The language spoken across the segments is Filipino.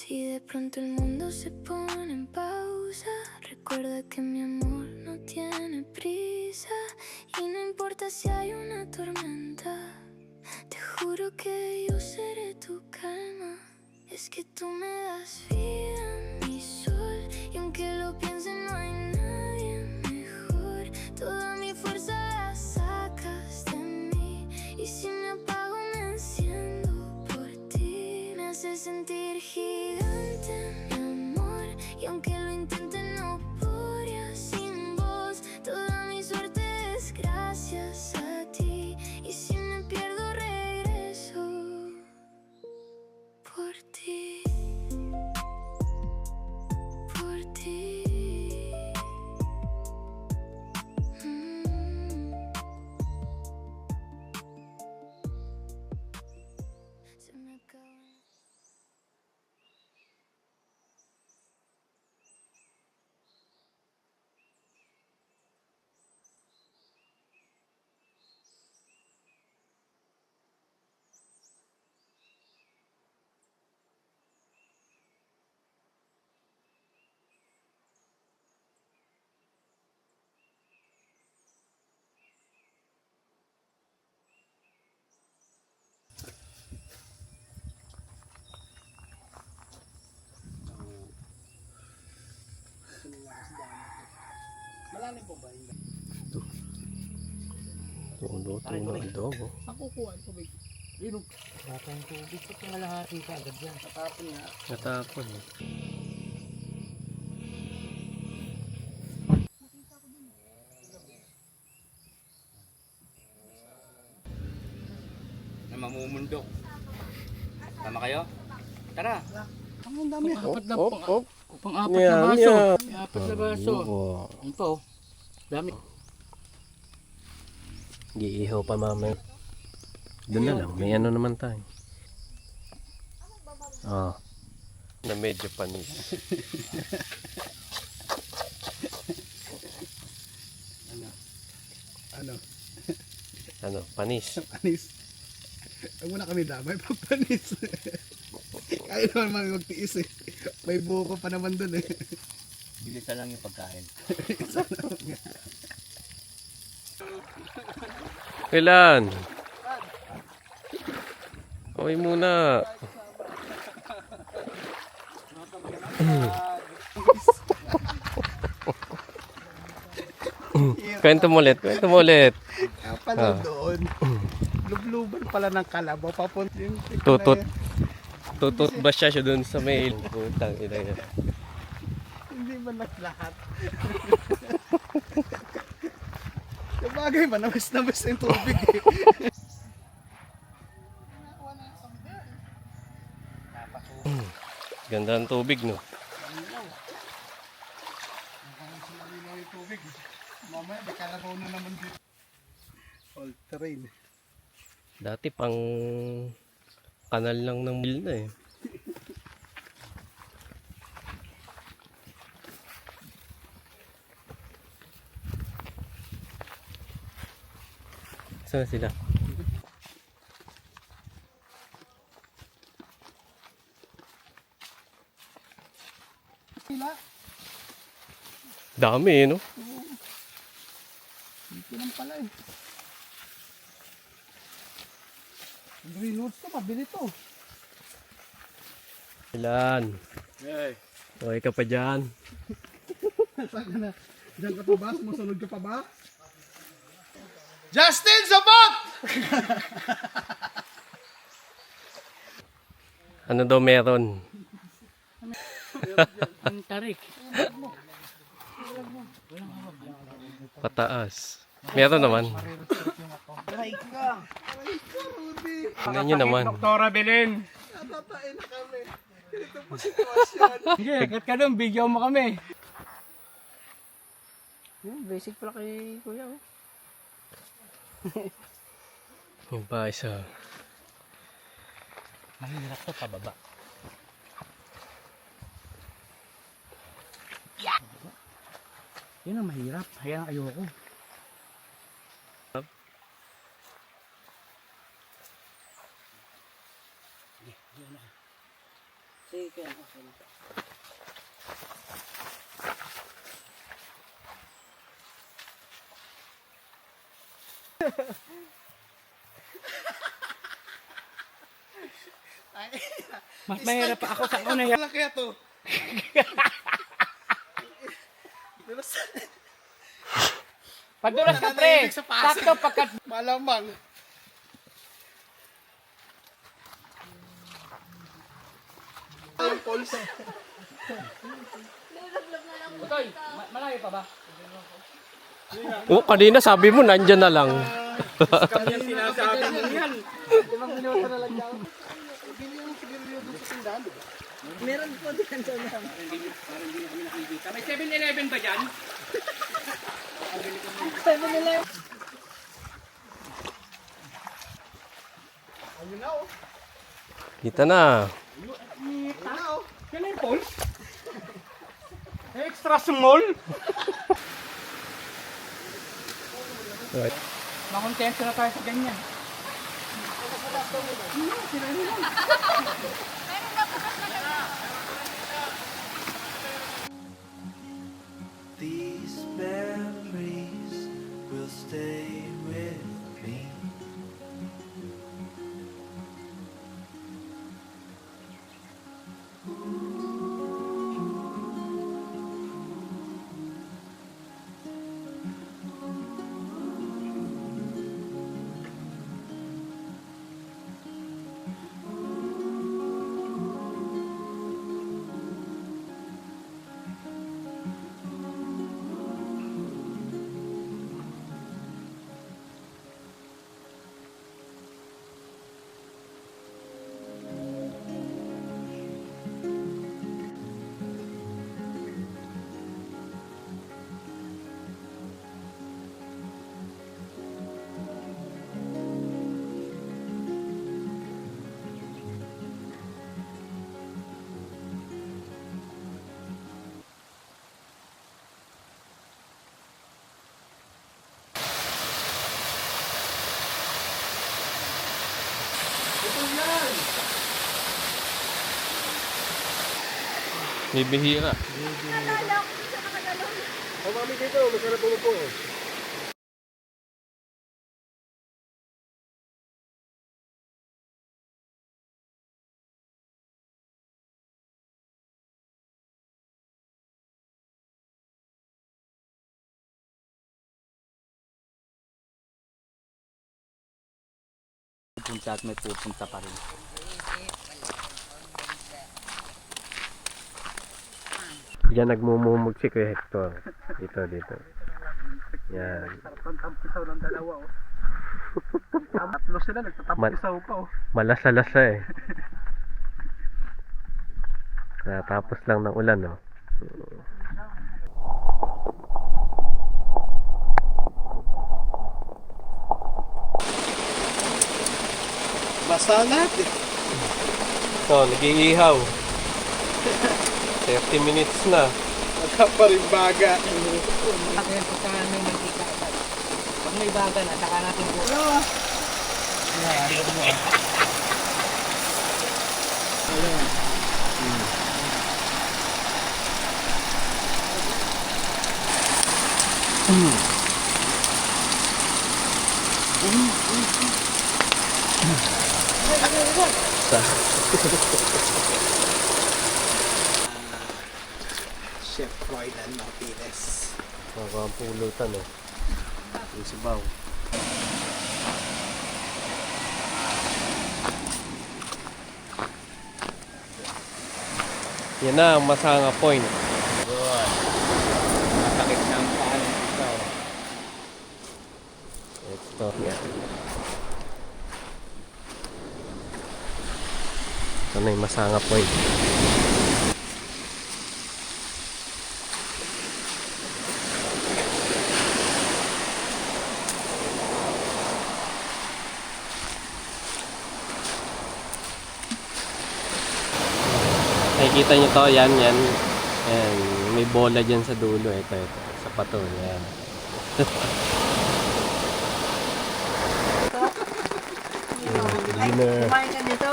Si de pronto el mundo se pone en pausa, recuerda que mi amor no tiene prisa. Y no importa si hay una tormenta, te juro que yo seré tu calma. Es que tú me das vida, mi sol, y aunque lo piense no hay nadie mejor. Toda mi fuerza la sacas de mí, y si me apago me enciendo por ti. Me hace sentir gigante, mi amor, y aunque lo intente no podría sin vos. Toda mi suerte es gracias a ti, y si me pierdo regreso por ti, por ti. Se me acaba. Malalim po ba yun? Tulo ng adobo. Ako kuha ang tubig. Yun. Wala tayong tubig. Ito nga lahati ka agad yan. Natapon nga. Natapon. Na mamumundok. Tama kayo? Tara. Ang dami. Pang-apat na Op. pang-apat na baso. Pang-apat na baso. Ito. Dami. Giihaw pa mamaya. Doon na lang. May ano naman tayo. Na medyo panis. Ano? Panis. Panis. Huwag muna kami damay pag panis. Kaya naman magtiis eh. May buko pa naman dun eh. Bilisan lang yung pagkain. Kailan? Okay muna. Kwento mo ulit. Pala doon. Lubluban pala ng kalabaw. Papunta yung Tutot ba siya doon sa mail? Putang ina yan. hindi ba lahat? Sabagay ba? Namis yung tubig eh. Ganda ng tubig, no? Mamaya may kalabaw na naman dito. All terrain. Dati pang kanal lang ng mill na eh. Saan sila? Dami eh, no? Dito lang pala eh. Greenwood to, mabili to. Ilan? Hey. Okay ka pa dyan? Saan ka na? Diyan ka pa ba? Sumusunod ka pa ba? Justin, sapat! Ano daw meron? Ang tarik. Pataas. Meron naman. Aray ka, Rudy. Tingnan nyo naman. Doktora Belen. Natatain na kami. Ganito po sitwasyon. Sige, agad ka doon. Bigyan mo kami. Basic pala kay kuya. Yung pa isa. Mahirap to pababa. Yun ang mahirap. Kaya ayoko. Sige, okay lang. Mas mahirap pa ako sa una. Wala kaya to. Padulas ka, pre. Nananahimik sa pasa. Sakto pagkat... Malamang. Yung pulse. Utoy, malayo pa ba? Oh, kanina sabi mo nandyan na lang. Kami yung sinasabi mo yan. 5 minuto na lang daw. Bili yung sigarilyo doon sa tindahan, di ba? Meron po din sa mga. Parang hindi na kami nakikita. May 7-Eleven ba dyan? 7-Eleven. Ayun na oh. Kita na. Ayun na oh. Yan yung pulse? Extra small? Right. Makontento na tayo sa ganyan. These memories will stay with me. Bibihira. Oh, mami dito, masarap umupo. Pupunta at may pupunta pa rin. Diyan nagmumumog si Kuya Hector. Dito. Yan. Sarap ang tampisaw ng dalawa oh. Tatlo sila, nagtatampisaw pa oh. Malasa-lasa eh. Natapos lang ng ulan, no? Basa lahat eh. So, nag-iihaw. 30 minutes na. Nagkaparimbaga. Ayan po sa may mantika. Pag may baga na, saka natin po. Chef Roydan Martinez. Pulutan eh. Yung sabaw. Yan na ang Masanga Point. Masakit na ang paan ng ikaw. Let's stop yan. Ito na yung Masanga Point. Nakikita nyo to, yan. Ayan, may bola dyan sa dulo. Ito, sa pato. Yan. Dinner. Kumain ka dito.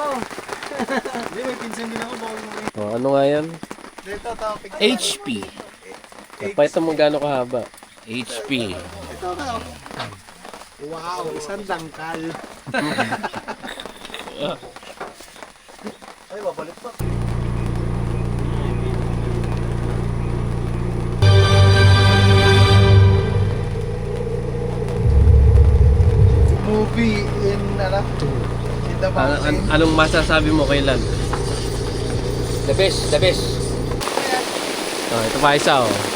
Hindi, may pinsan din ako. Bawal mo Ano nga yan? Dito, topic. HP. Napahita mo gaano kahaba. HP. Ito ka. Wow, isang dangkal. Ay, babalik pa. Movie in the mountain. Anong masasabi mo kailan? The best, the best. Ito pa isa oh.